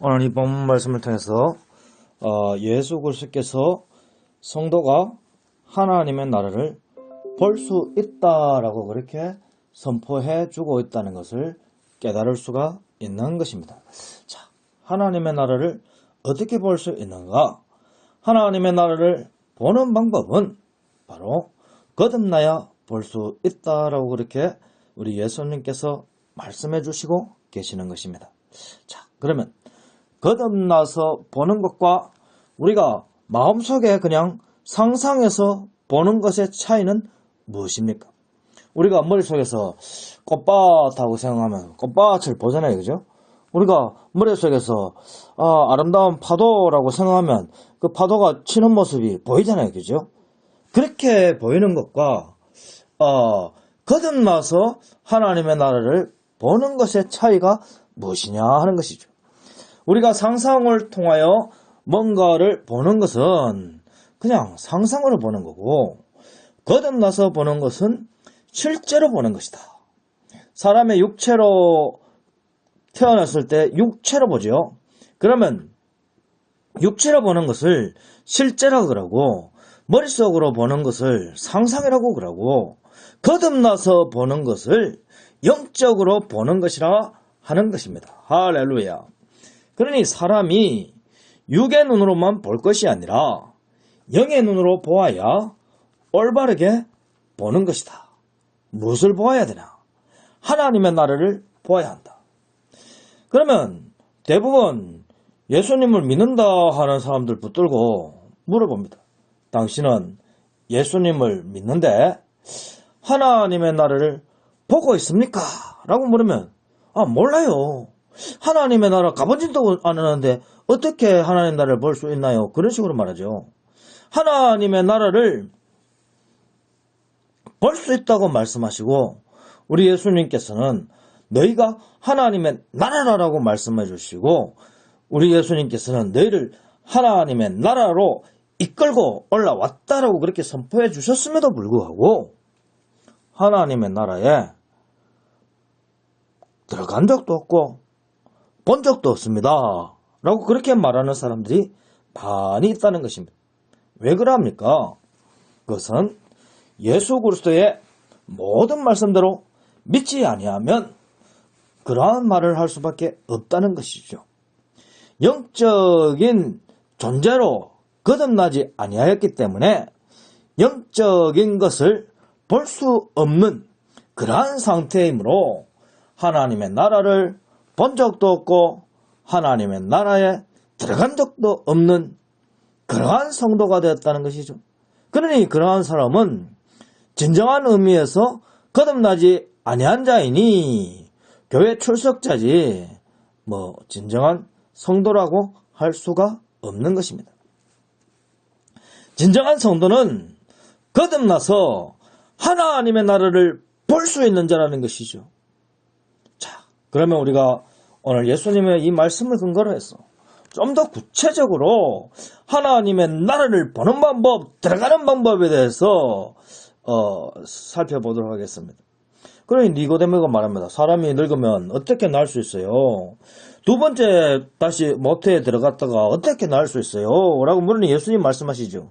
오늘 이 본문 말씀을 통해서 예수 그리스도께서 성도가 하나님의 나라를 볼 수 있다라고 그렇게 선포해 주고 있다는 것을 깨달을 수가 있는 것입니다. 자, 하나님의 나라를 어떻게 볼 수 있는가? 하나님의 나라를 보는 방법은 바로 거듭나야 볼 수 있다라고 그렇게 우리 예수님께서 말씀해 주시고 계시는 것입니다. 자, 그러면 거듭나서 보는 것과 우리가 마음속에 그냥 상상해서 보는 것의 차이는 무엇입니까? 우리가 머릿속에서 꽃밭하고 생각하면 꽃밭을 보잖아요. 그죠? 우리가 머릿속에서 아름다운 파도라고 생각하면 그 파도가 치는 모습이 보이잖아요. 그죠? 그렇게 보이는 것과 거듭나서 하나님의 나라를 보는 것의 차이가 무엇이냐 하는 것이죠. 우리가 상상을 통하여 뭔가를 보는 것은 그냥 상상으로 보는 거고, 거듭나서 보는 것은 실제로 보는 것이다. 사람의 육체로 태어났을 때 육체로 보죠. 그러면 육체로 보는 것을 실제라고 그러고, 머릿속으로 보는 것을 상상이라고 그러고, 거듭나서 보는 것을 영적으로 보는 것이라 하는 것입니다. 할렐루야. 그러니 사람이 육의 눈으로만 볼 것이 아니라 영의 눈으로 보아야 올바르게 보는 것이다. 무엇을 보아야 되나? 하나님의 나라를 보아야 한다. 그러면 대부분 예수님을 믿는다 하는 사람들 붙들고 물어봅니다. 당신은 예수님을 믿는데 하나님의 나라를 보고 있습니까? 라고 물으면 몰라요. 하나님의 나라 가보지도 않았는데 어떻게 하나님의 나라를 볼 수 있나요? 그런 식으로 말하죠. 하나님의 나라를 볼 수 있다고 말씀하시고 우리 예수님께서는 너희가 하나님의 나라라고 말씀해 주시고 우리 예수님께서는 너희를 하나님의 나라로 이끌고 올라왔다라고 그렇게 선포해 주셨음에도 불구하고 하나님의 나라에 들어간 적도 없고 본 적도 없습니다. 라고 그렇게 말하는 사람들이 많이 있다는 것입니다. 왜 그럽니까? 그것은 예수 그리스도의 모든 말씀대로 믿지 아니하면 그러한 말을 할 수밖에 없다는 것이죠. 영적인 존재로 거듭나지 아니하였기 때문에 영적인 것을 볼 수 없는 그러한 상태이므로 하나님의 나라를 본 적도 없고 하나님의 나라에 들어간 적도 없는 그러한 성도가 되었다는 것이죠. 그러니 그러한 사람은 진정한 의미에서 거듭나지 아니한 자이니 교회 출석자지 진정한 성도라고 할 수가 없는 것입니다. 진정한 성도는 거듭나서 하나님의 나라를 볼 수 있는 자라는 것이죠. 자, 그러면 우리가 오늘 예수님의 이 말씀을 근거로 해서 좀 더 구체적으로 하나님의 나라를 보는 방법, 들어가는 방법에 대해서 살펴보도록 하겠습니다. 그러니 니고데모가 말합니다. 사람이 늙으면 어떻게 날 수 있어요? 두 번째 다시 모태에 들어갔다가 어떻게 날 수 있어요? 라고 물으니 예수님 말씀하시죠.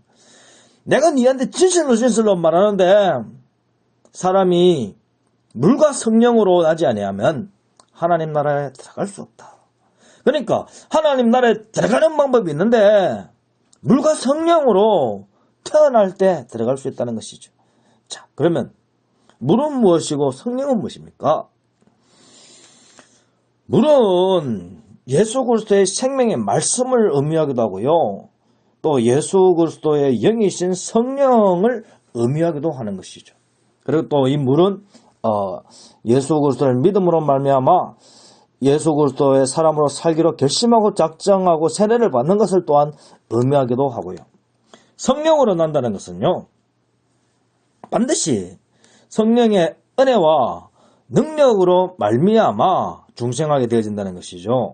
내가 니한테 진실로 말하는데 사람이 물과 성령으로 나지 아니하면 하나님 나라에 들어갈 수 없다. 그러니까 하나님 나라에 들어가는 방법이 있는데 물과 성령으로 태어날 때 들어갈 수 있다는 것이죠. 자, 그러면 물은 무엇이고 성령은 무엇입니까? 물은 예수 그리스도의 생명의 말씀을 의미하기도 하고요. 또 예수 그리스도의 영이신 성령을 의미하기도 하는 것이죠. 그리고 또 이 물은 예수 그리스도를 믿음으로 말미암아 예수 그리스도의 사람으로 살기로 결심하고 작정하고 세례를 받는 것을 또한 의미하기도 하고요. 성령으로 난다는 것은요, 반드시 성령의 은혜와 능력으로 말미암아 중생하게 되어진다는 것이죠.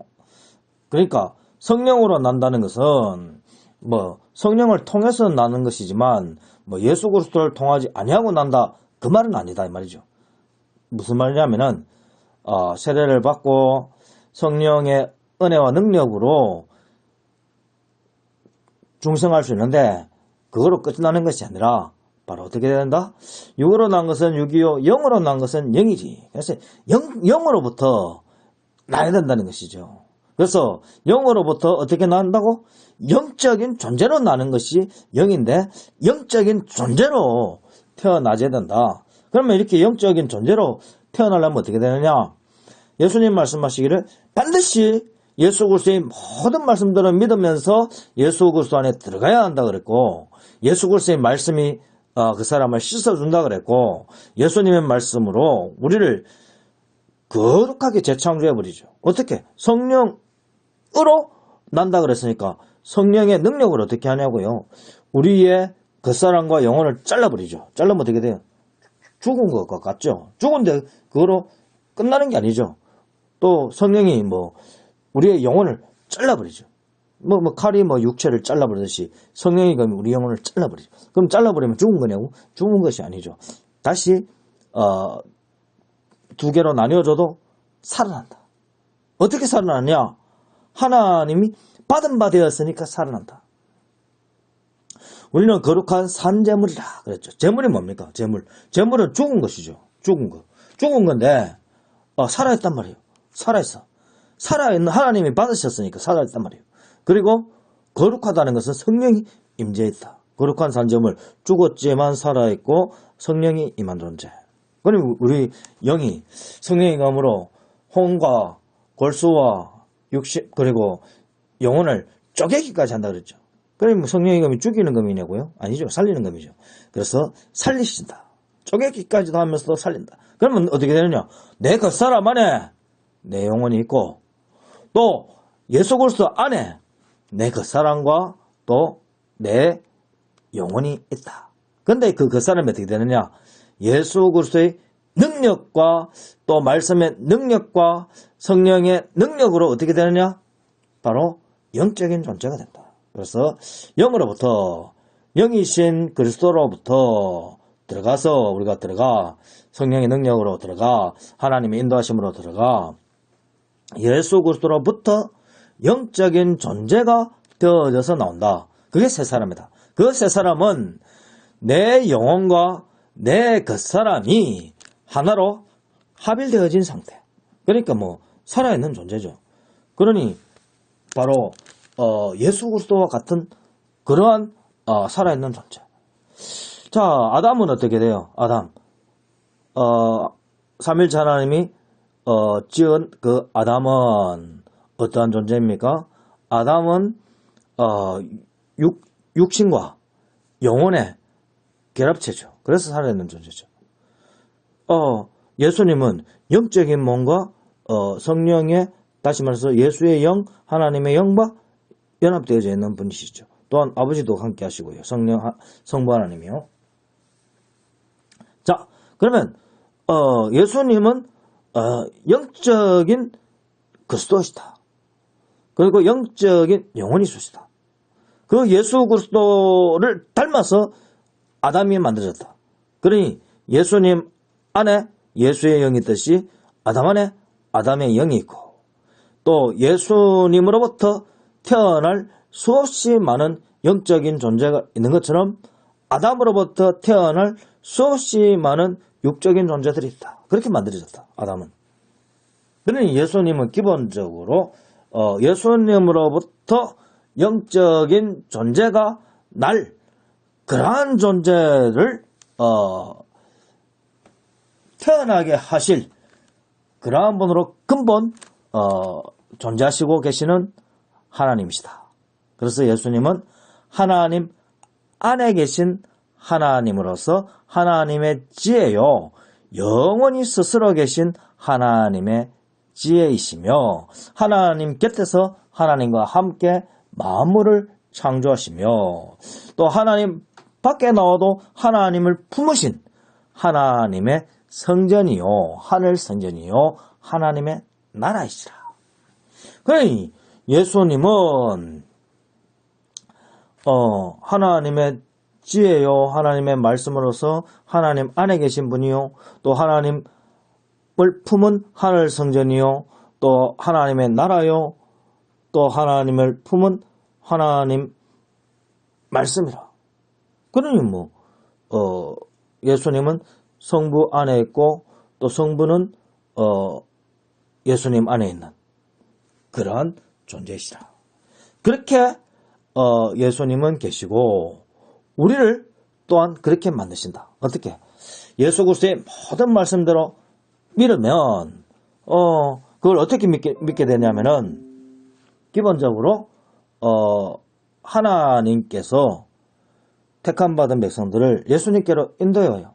그러니까 성령으로 난다는 것은 성령을 통해서 나는 것이지만 예수 그리스도를 통하지 아니하고 난다 그 말은 아니다 이 말이죠. 무슨 말이냐면은 세례를 받고 성령의 은혜와 능력으로 중생할 수 있는데 그거로 끝나는 것이 아니라 바로 어떻게 된다? 육으로 난 것은 육이요 영으로 난 것은 영이지. 그래서 영으로부터 나야 된다는 것이죠. 그래서 영으로부터 어떻게 난다고? 영적인 존재로 나는 것이 영인데 영적인 존재로 태어나야 된다. 그러면 이렇게 영적인 존재로 태어나려면 어떻게 되느냐? 예수님 말씀하시기를 반드시 예수 그리스도의 모든 말씀들을 믿으면서 예수 그리스도 안에 들어가야 한다 그랬고, 예수 그리스도의 말씀이 그 사람을 씻어준다 그랬고, 예수님의 말씀으로 우리를 거룩하게 재창조해버리죠. 어떻게? 성령으로 난다 그랬으니까 성령의 능력을 어떻게 하냐고요. 우리의 겉사람과 영혼을 잘라버리죠. 잘라면 어떻게 돼요? 죽은 것 같죠. 죽은데 그거로 끝나는 게 아니죠. 또 성령이 우리의 영혼을 잘라버리죠. 칼이 육체를 잘라버리듯이 성령이 그럼 우리 영혼을 잘라버리죠. 그럼 잘라버리면 죽은 거냐고? 죽은 것이 아니죠. 다시 두 개로 나뉘어져도 살아난다. 어떻게 살아나냐? 하나님이 받은 바 되었으니까 살아난다. 우리는 거룩한 산재물이라 그랬죠. 재물이 뭡니까? 재물은 죽은 것이죠. 죽은 거. 죽은 건데 살아있단 말이에요. 살아있어. 살아있는 하나님이 받으셨으니까 살아있단 말이에요. 그리고 거룩하다는 것은 성령이 임재했다. 거룩한 산재물, 죽었지만 살아있고 성령이 임한 존재. 그럼 우리 영이 성령의 감으로 혼과 골수와 육신 그리고 영혼을 쪼개기까지 한다 그랬죠. 그럼 성령의 감이 죽이는 감이냐고요? 아니죠. 살리는 감이죠. 그래서 살리신다. 쪼개기까지도 하면서도 살린다. 그러면 어떻게 되느냐? 내 겉사람 안에 내 영혼이 있고 또 예수 그리스도 안에 내 겉사람과 또 내 영혼이 있다. 근데 그 겉사람이 어떻게 되느냐? 예수 그리스도의 능력과 또 말씀의 능력과 성령의 능력으로 어떻게 되느냐? 바로 영적인 존재가 된다. 그래서 영으로부터 영이신 그리스도로부터 들어가서 우리가 들어가 성령의 능력으로 들어가 하나님의 인도하심으로 들어가 예수 그리스도로부터 영적인 존재가 되어져서 나온다. 그게 새 사람이다. 그 새 사람은 내 영혼과 내 겉사람이 하나로 합일되어진 상태. 그러니까 살아있는 존재죠. 그러니 바로 예수 그리스도와 같은 그러한 살아있는 존재. 자, 아담은 어떻게 돼요? 아담. 삼일체 하나님이 지은 그 아담은 어떠한 존재입니까? 아담은 육신과 영혼의 결합체죠. 그래서 살아있는 존재죠. 예수님은 영적인 몸과 성령의 다시 말해서 예수의 영, 하나님의 영과 연합되어져 있는 분이시죠. 또한 아버지도 함께 하시고요. 성부 하나님이요. 자, 그러면 예수님은 영적인 그리스도시다. 그리고 영적인 영혼이시다. 그 예수 그리스도를 닮아서 아담이 만들어졌다. 그러니 예수님 안에 예수의 영이 있듯이 아담 안에 아담의 영이 있고 또 예수님으로부터 태어날 수없이 많은 영적인 존재가 있는 것처럼 아담으로부터 태어날 수없이 많은 육적인 존재들이 있다. 그렇게 만들어졌다. 아담은. 그러니 예수님은 기본적으로 예수님으로부터 영적인 존재가 날 그러한 존재를 태어나게 하실 그러한 분으로 근본 존재하시고 계시는 하나님이시다. 그래서 예수님은 하나님 안에 계신 하나님으로서 하나님의 지혜요 영원히 스스로 계신 하나님의 지혜이시며 하나님 곁에서 하나님과 함께 만물을 창조하시며 또 하나님 밖에 나와도 하나님을 품으신 하나님의 성전이요 하늘 성전이요 하나님의 나라이시라. 그러니 예수님은 하나님의 지혜요 하나님의 말씀으로서 하나님 안에 계신 분이요 또 하나님을 품은 하늘 성전이요 또 하나님의 나라요 또 하나님을 품은 하나님 말씀이라. 그러니 예수님은 성부 안에 있고 또 성부는 예수님 안에 있는 그러한 존재이시라. 그렇게 예수님은 계시고 우리를 또한 그렇게 만드신다. 어떻게? 예수 그리스도의 모든 말씀대로 믿으면 그걸 어떻게 믿게 되냐면은 기본적으로 하나님께서 택함 받은 백성들을 예수님께로 인도해요.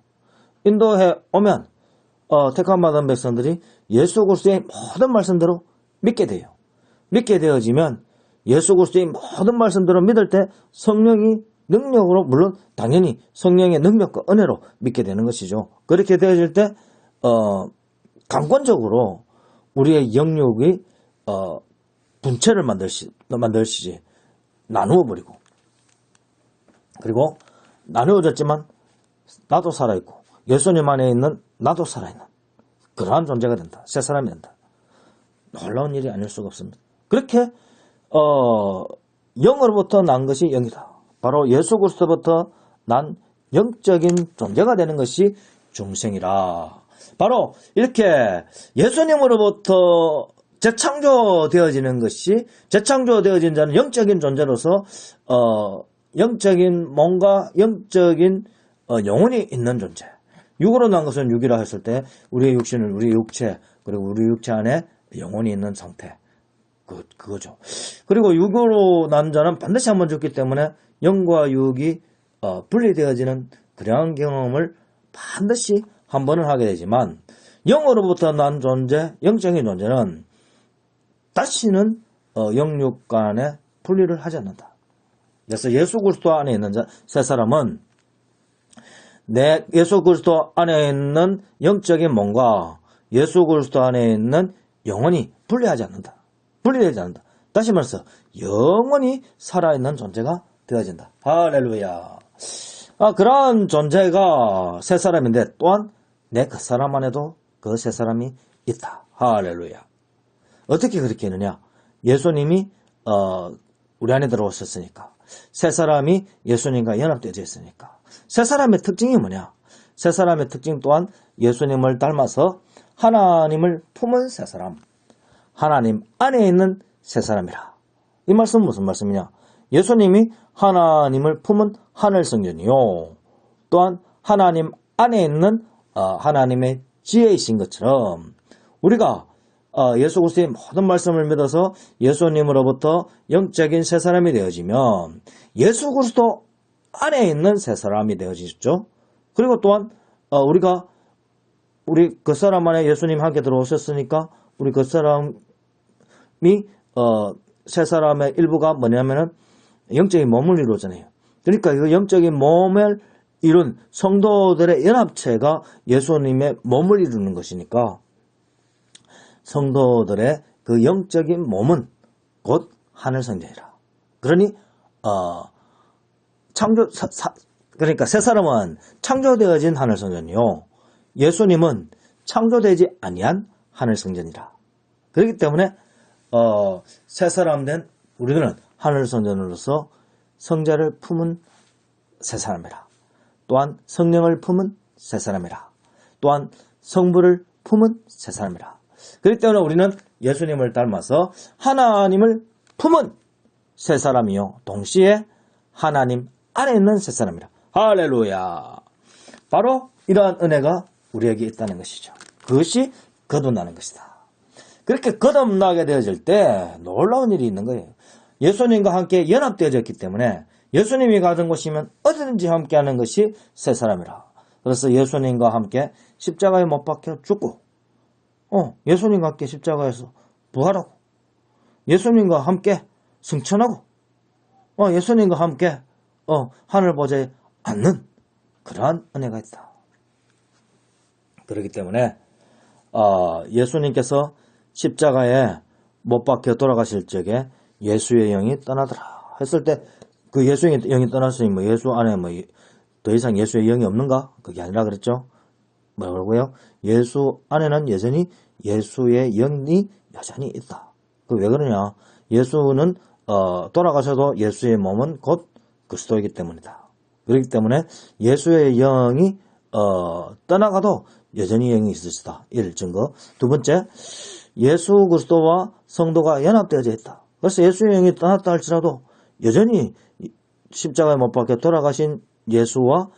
인도해 오면 택함 받은 백성들이 예수 그리스도의 모든 말씀대로 믿게 돼요. 믿게 되어지면 예수 그리스도의 모든 말씀대로 믿을 때 성령이 능력으로, 물론 당연히 성령의 능력과 은혜로 믿게 되는 것이죠. 그렇게 되어질 때 강권적으로 우리의 영역이 분체를 만들시지 나누어 버리고, 그리고 나누어졌지만 나도 살아있고 예수님 안에 있는 나도 살아있는 그러한 존재가 된다. 새 사람이 된다. 놀라운 일이 아닐 수가 없습니다. 그렇게 영으로부터 난 것이 영이다. 바로 예수 그리스도부터 난 영적인 존재가 되는 것이 중생이라. 바로 이렇게 예수님으로부터 재창조되어지는 것이, 재창조되어진 자는 영적인 존재로서 영적인 몸과 영적인 영혼이 있는 존재. 육으로 난 것은 육이라 했을 때 우리의 육신은 우리의 육체, 그리고 우리 육체 안에 영혼이 있는 상태. 그거죠. 그리고 육으로 난 자는 반드시 한번 죽기 때문에 영과 육이 분리되어지는 그러한 경험을 반드시 한 번은 하게 되지만, 영으로부터 난 존재, 영적인 존재는 다시는 영육 간에 분리를 하지 않는다. 그래서 예수 그리스도 안에 있는 자, 새 사람은 예수 그리스도 안에 있는 영적인 몸과 예수 그리스도 안에 있는 영혼이 분리하지 않는다. 분리되지 않는다. 다시 말해서 영원히 살아있는 존재가 되어진다. 할렐루야. 그러한 존재가 새 사람인데 또한 내 그 사람 안에도 그 새 사람이 있다. 할렐루야. 어떻게 그렇게 했느냐? 예수님이 우리 안에 들어오셨으니까, 새 사람이 예수님과 연합되어져 있으니까. 새 사람의 특징이 뭐냐? 새 사람의 특징 또한 예수님을 닮아서 하나님을 품은 새 사람, 하나님 안에 있는 새 사람이라. 이 말씀은 무슨 말씀이냐? 예수님이 하나님을 품은 하늘 성전이요, 또한 하나님 안에 있는 하나님의 지혜이신 것처럼 우리가 예수 그리스도의 모든 말씀을 믿어서 예수님으로부터 영적인 새 사람이 되어지면 예수 그리스도 안에 있는 새 사람이 되어지죠. 그리고 또한 우리 그 사람 안에 예수님 함께 들어오셨으니까 우리 그 사람이 새 사람의 일부가 뭐냐면은 영적인 몸을 이루잖아요. 그러니까 그 영적인 몸을 이룬 성도들의 연합체가 예수님의 몸을 이루는 것이니까 성도들의 그 영적인 몸은 곧 하늘 성전이라. 그러니 그러니까 새 사람은 창조되어진 하늘 성전이요, 예수님은 창조되지 아니한 하늘 성전이라. 그렇기 때문에 새 사람 된 우리들은 하늘 성전으로서 성자를 품은 새 사람이라. 또한 성령을 품은 새 사람이라. 또한 성부를 품은 새 사람이라. 그렇기 때문에 우리는 예수님을 닮아서 하나님을 품은 새 사람이요, 동시에 하나님 안에 있는 새 사람이라. 할렐루야. 바로 이러한 은혜가 우리에게 있다는 것이죠. 그것이 거듭나는 것이다. 그렇게 거듭나게 되어질 때 놀라운 일이 있는 거예요. 예수님과 함께 연합되어졌기 때문에 예수님이 가던 곳이면 어디든지 함께하는 것이 새 사람이라. 그래서 예수님과 함께 십자가에 못 박혀 죽고, 예수님과 함께 십자가에서 부활하고, 예수님과 함께 승천하고, 예수님과 함께 하늘 보좌에 앉는 그러한 은혜가 있다. 그렇기 때문에 예수님께서 십자가에 못 박혀 돌아가실 적에 예수의 영이 떠나더라 했을 때, 그 예수의 영이 떠났으니 예수 안에 더 이상 예수의 영이 없는가? 그게 아니라 그랬죠. 뭐라고요? 예수 안에는 여전히 예수의 영이 여전히 있다. 그 왜 그러냐? 예수는 돌아가셔도 예수의 몸은 곧 그리스도이기 때문이다. 그렇기 때문에 예수의 영이 떠나가도 여전히 영이 있으시다. 이를 증거. 두 번째, 예수 그리스도와 성도가 연합되어져 있다. 그래서 예수의 영이 떠났다 할지라도 여전히 십자가에 못 박혀 돌아가신 예수와,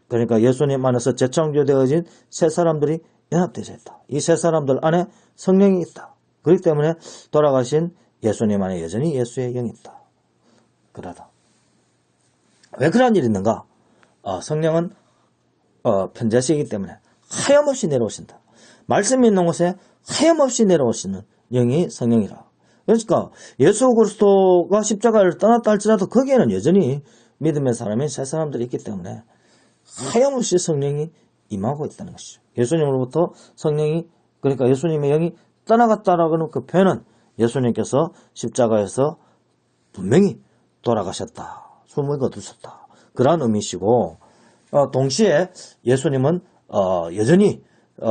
그러니까 예수님 안에서 재창조되어진 새 사람들이 연합되어져 있다. 이 새 사람들 안에 성령이 있다. 그렇기 때문에 돌아가신 예수님 안에 여전히 예수의 영이 있다. 그러다. 왜 그런 일이 있는가? 성령은 편재시이기 때문에 하염없이 내려오신다. 말씀이 있는 곳에 하염없이 내려오시는 영이 성령이라. 그러니까 예수 그리스도가 십자가를 떠났다 할지라도 거기에는 여전히 믿음의 사람이 새 사람들이 있기 때문에 하염없이 성령이 임하고 있다는 것이죠. 예수님으로부터 성령이, 그러니까 예수님의 영이 떠나갔다라고 하는 그 표현은 예수님께서 십자가에서 분명히 돌아가셨다, 숨을 거두셨다, 그러한 의미시고, 동시에 예수님은 여전히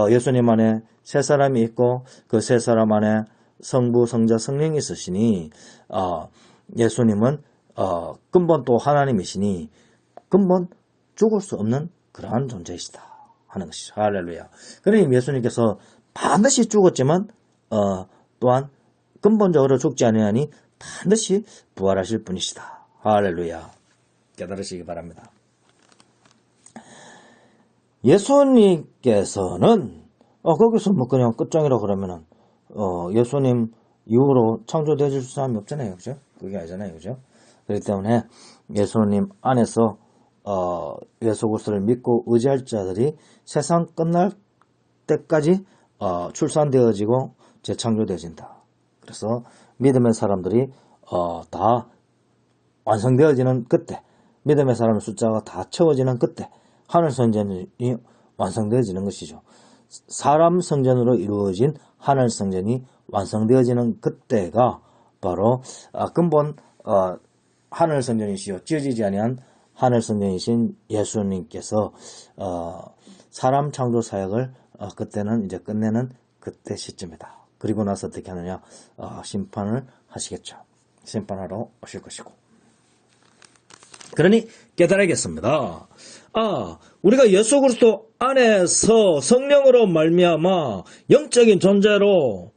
예수님 안에 새 사람이 있고 그 새 사람 안에 성부, 성자, 성령이 있으시니 예수님은 근본 또 하나님이시니 근본 죽을 수 없는 그러한 존재이시다 하는 것이죠. 할렐루야. 그러니 예수님께서 반드시 죽었지만 또한 근본적으로 죽지 아니하니 반드시 부활하실 분이시다. 할렐루야. 깨달으시기 바랍니다. 예수님께서는 거기서 뭐 그냥 끝장이라 그러면은 예수님 이후로 창조되어질 사람이 없잖아요, 그죠? 그게 아니잖아요, 그죠? 그렇기 때문에 예수님 안에서 예수 그리스도를 믿고 의지할 자들이 세상 끝날 때까지 출산되어지고 재창조되어진다. 그래서 믿음의 사람들이 다 완성되어지는 그때, 믿음의 사람의 숫자가 다 채워지는 그때 하늘 성전이 완성되어지는 것이죠. 사람 성전으로 이루어진 하늘 성전이 완성되어지는 그때가 바로 근본 하늘 성전이시요 지어지지 아니한 하늘 성전이신 예수님께서 사람 창조 사역을 그때는 이제 끝내는 그때 시점이다. 그리고 나서 어떻게 하느냐? 심판을 하시겠죠. 심판하러 오실 것이고. 그러니 깨달아야겠습니다. 우리가 예수 그리스도 안에서 성령으로 말미암아 영적인 존재로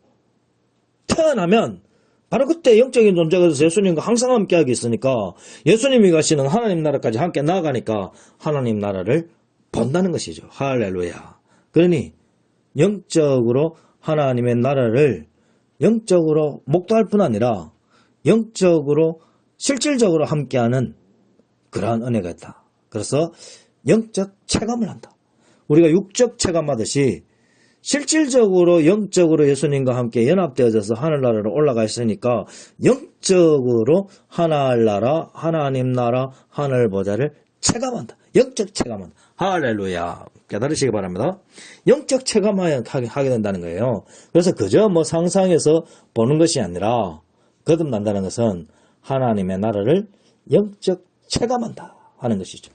태어나면 바로 그때 영적인 존재가 돼서 예수님과 항상 함께하게 있으니까 예수님이 가시는 하나님 나라까지 함께 나아가니까 하나님 나라를 본다는 것이죠. 할렐루야. 그러니 영적으로 하나님의 나라를 영적으로 목도할 뿐 아니라 영적으로 실질적으로 함께하는 그러한 은혜가 있다. 그래서 영적 체감을 한다. 우리가 육적 체감하듯이 실질적으로 영적으로 예수님과 함께 연합되어져서 하늘나라로 올라가 있으니까 영적으로 하늘나라, 하나님 나라, 하늘보좌를 체감한다. 영적 체감한다. 할렐루야. 깨달으시기 바랍니다. 영적 체감하게 된다는 거예요. 그래서 그저 뭐 상상해서 보는 것이 아니라 거듭난다는 것은 하나님의 나라를 영적 체감한다 하는 것이죠.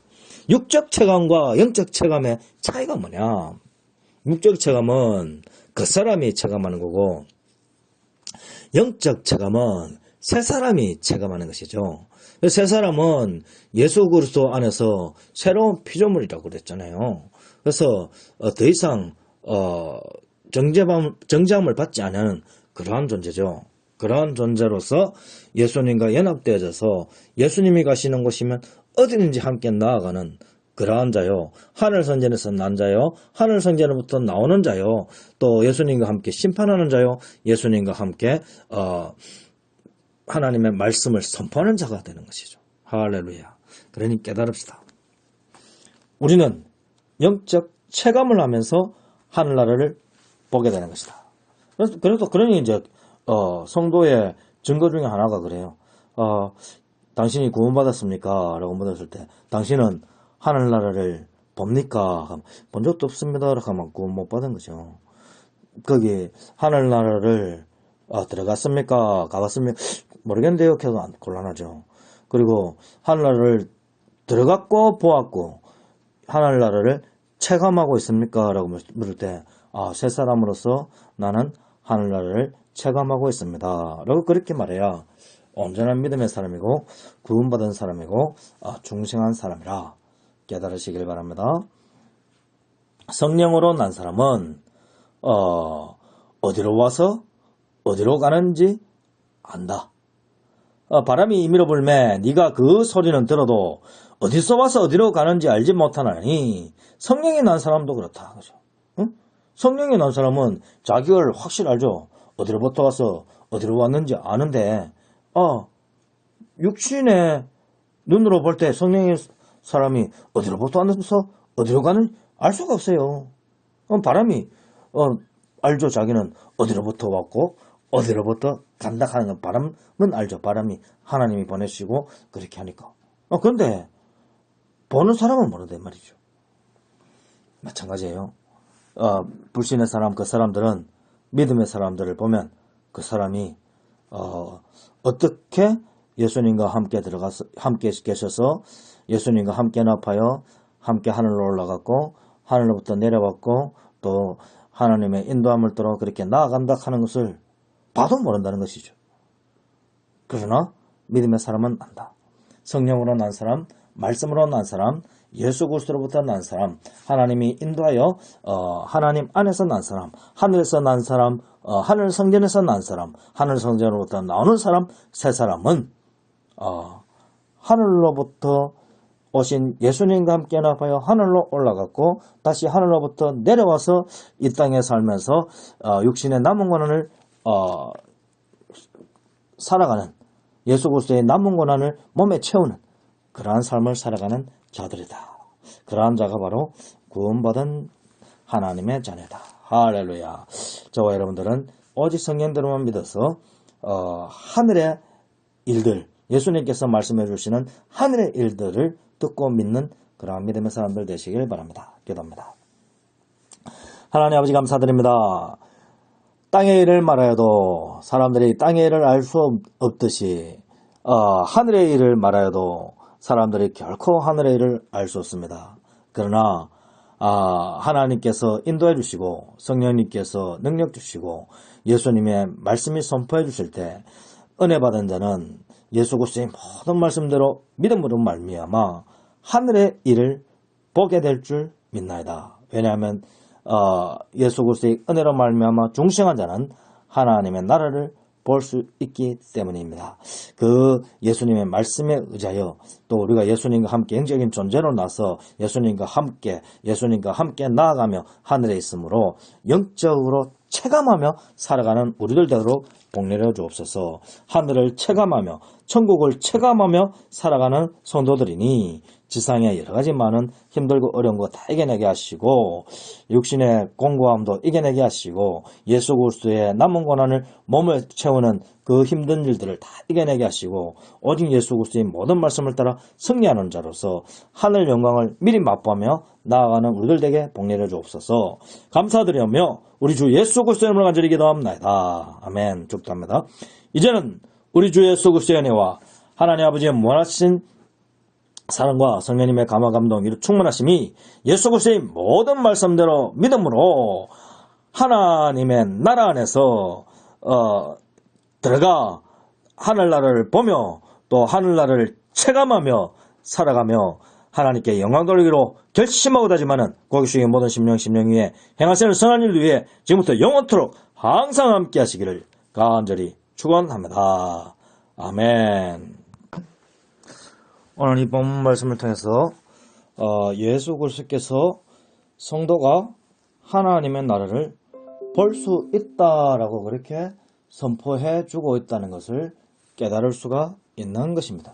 육적 체감과 영적 체감의 차이가 뭐냐? 육적 체감은 그 사람이 체감하는 거고 영적 체감은 새 사람이 체감하는 것이죠. 새 사람은 예수 그리스도 안에서 새로운 피조물이라고 그랬잖아요. 그래서 더 이상 정죄함을 받지 않는 그러한 존재죠. 그러한 존재로서 예수님과 연합되어져서 예수님이 가시는 곳이면 어디든지 함께 나아가는 그러한 자요. 하늘 성전에서 난 자요. 하늘 성전으로부터 나오는 자요. 또 예수님과 함께 심판하는 자요. 예수님과 함께 하나님의 말씀을 선포하는 자가 되는 것이죠. 할렐루야. 그러니 깨달읍시다. 우리는 영적 체감을 하면서 하늘나라를 보게 되는 것이다. 그러니 이제 성도의 증거 중에 하나가 그래요. 당신이 구원받았습니까? 라고 물었을 때 당신은 하늘나라를 봅니까? 본 적도 없습니다. 라고 하면 구원 못 받은 거죠. 거기 하늘나라를 들어갔습니까? 가봤습니까? 모르겠는데요. 계속 곤란하죠. 그리고 하늘나라를 들어갔고 보았고 하늘나라를 체감하고 있습니까? 라고 물을 때 새 사람으로서 나는 하늘나라를 체감하고 있습니다. 라고 그렇게 말해야 온전한 믿음의 사람이고 구원받은 사람이고 중생한 사람이라 깨달으시길 바랍니다. 성령으로 난 사람은 어디로 와서 어디로 가는지 안다. 바람이 임의로 불매 네가 그 소리는 들어도 어디서 와서 어디로 가는지 알지 못하나니 성령이 난 사람도 그렇다. 그죠? 응? 성령이 난 사람은 자기를 확실히 알죠. 어디로부터 와서 어디로 왔는지 아는데 육신의 눈으로 볼 때 성령의 사람이 어디로부터 와서 어디로 가는지 알 수가 없어요. 바람이 알죠. 자기는 어디로부터 왔고 어디로부터 간다 하는 건 바람은 알죠. 바람이 하나님이 보내시고 그렇게 하니까. 그런데 보는 사람은 모른단 말이죠. 마찬가지예요. 불신의 사람, 그 사람들은 믿음의 사람들을 보면 그 사람이 어떻게 예수님과 함께 들어가서 함께 계셔서 예수님과 함께 나파여 함께 하늘로 올라갔고 하늘로부터 내려왔고 또 하나님의 인도함을 따라 그렇게 나아간다 하는 것을 봐도 모른다는 것이죠. 그러나 믿음의 사람은 안다. 성령으로 난 사람, 말씀으로 난 사람, 예수 그리스도로부터 난 사람, 하나님이 인도하여 하나님 안에서 난 사람, 하늘에서 난 사람, 하늘 성전에서 난 사람, 하늘 성전으로부터 나오는 사람, 세 사람은 하늘로부터 오신 예수님과 함께 나아가여 하늘로 올라갔고 다시 하늘로부터 내려와서 이 땅에 살면서 육신의 남은 고난을 살아가는 예수 그리스도의 남은 고난을 몸에 채우는 그러한 삶을 살아가는 자들이다. 그러한 자가 바로 구원받은 하나님의 자녀다. 할렐루야. 저와 여러분들은 오직 성령대로만 믿어서 하늘의 일들, 예수님께서 말씀해 주시는 하늘의 일들을 듣고 믿는 그러한 믿음의 사람들 되시길 바랍니다. 기도합니다. 하나님 아버지 감사드립니다. 땅의 일을 말하여도 사람들이 땅의 일을 알 수 없듯이 하늘의 일을 말하여도 사람들이 결코 하늘의 일을 알 수 없습니다. 그러나 하나님께서 인도해 주시고 성령님께서 능력 주시고 예수님의 말씀이 선포해 주실 때 은혜 받은 자는 예수 그리스도의 모든 말씀대로 믿음으로 말미암아 하늘의 일을 보게 될 줄 믿나이다. 왜냐하면 예수 그리스도의 은혜로 말미암아 중생한 자는 하나님의 나라를 볼 수 있기 때문입니다. 그 예수님의 말씀에 의하여 또 우리가 예수님과 함께 영적인 존재로 나서 예수님과 함께 나아가며 하늘에 있으므로 영적으로 체감하며 살아가는 우리들 되도록 복내려 주옵소서. 하늘을 체감하며 천국을 체감하며 살아가는 성도들이니 지상에 여러 가지 많은 힘들고 어려운 거 다 이겨내게 하시고 육신의 공고함도 이겨내게 하시고 예수 그리스도의 남은 고난을 몸에 채우는 그 힘든 일들을 다 이겨내게 하시고 오직 예수 그리스도의 모든 말씀을 따라 승리하는 자로서 하늘 영광을 미리 맛보며 나아가는 우리들 에게 복내려 주옵소서. 감사드리며 우리 주 예수 그리스도의 이름으로 간절히 기도합니다. 아멘. 축도합니다. 이제는 우리 주 예수 그리스도의 은혜와 하나님 아버지의 무한하신 사랑과 성령님의 감화 감동 이루 충만하심이 예수 그리스도의 모든 말씀대로 믿음으로 하나님의 나라 안에서 들어가 하늘나라를 보며 또 하늘나라를 체감하며 살아가며 하나님께 영광 돌리기로 결심하고 다짐하는 고객수의 모든 심령 위에 행하시는 선한 일을 위해 지금부터 영원토록 항상 함께 하시기를 간절히 축원합니다. 아멘. 오늘 이 본문 말씀을 통해서 예수 그리스도께서 성도가 하나님의 나라를 볼 수 있다라고 그렇게 선포해 주고 있다는 것을 깨달을 수가 있는 것입니다.